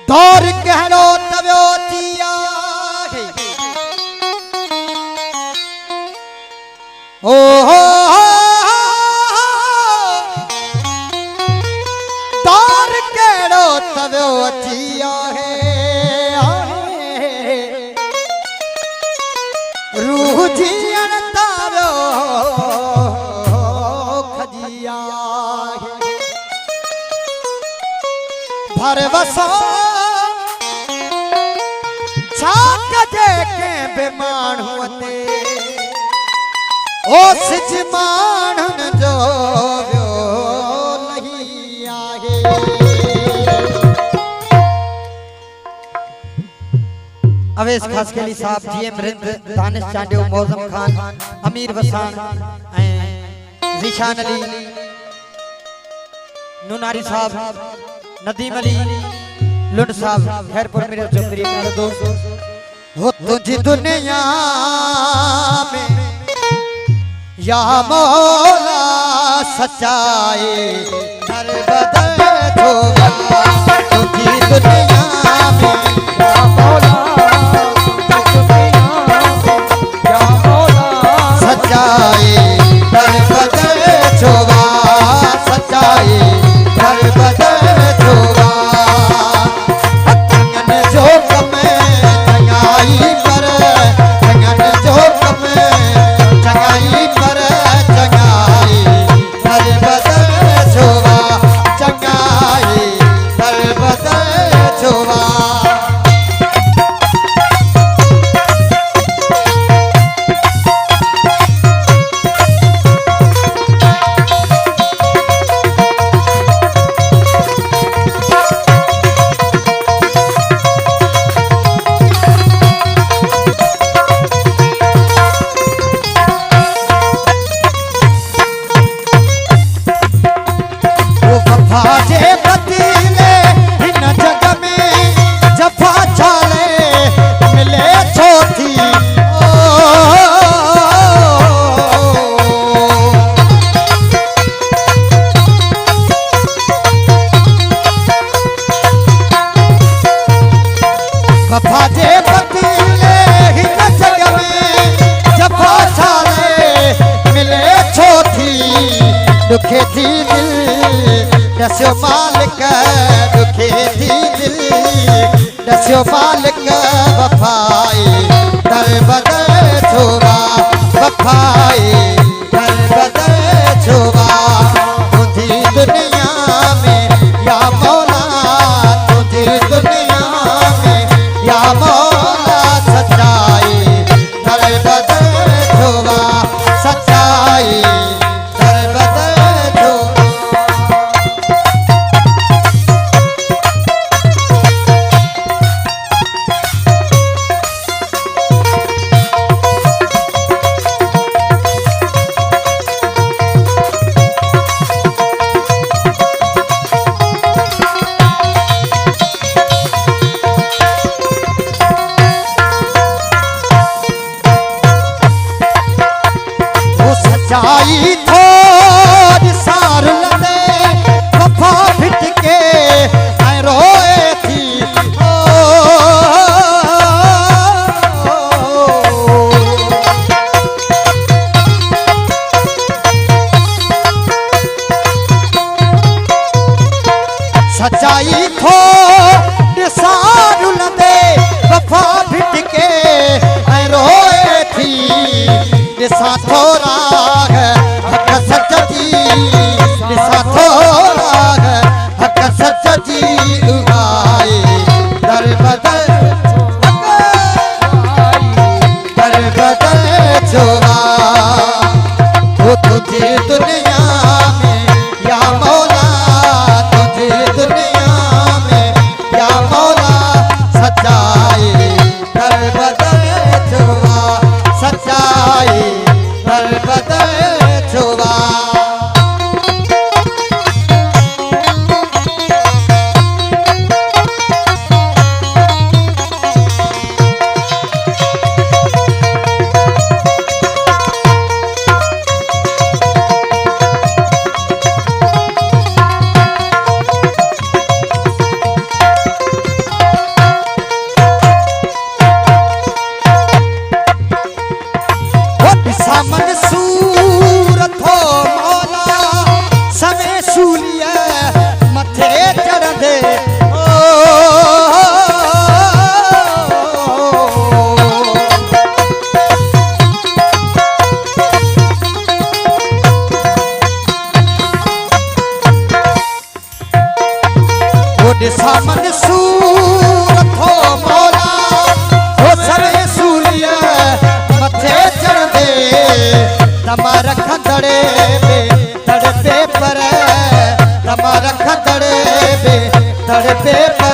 दौर कहरो तव्यो जिया ओ दौर कहरो तव्यो जिया रूह जियन तव्यो खजिया भरवसो छाक जे के बेमाणू ते ओस जमानन जो व्यो नहीं आहे अवेश खास के लिए साहब जी मृद दानिश चांडियो मौजम खान अमीर वसान ज़ीशान अली नूनारी साहब नदीम अली लुंड साहब खैरपुर मेरे चौधरी मेरे दोस्त हो तुझी दुनिया में या मौला सच्चाई हर बदल होगा तुझी दुनिया में या मौला सच्चाई हर बदल होगा सच्चाई हर बदल होगा दुखे थी दिल दस्यो मालिक दुखे थी दिल दस्यो मालिक वफाई दर बदल छोवा वफाई दर बदल छोवा तुझी दुनिया में या मौला तुझी दुनिया में या मौला सच्चाई दर बदल छोवा सच्चाई तड़पे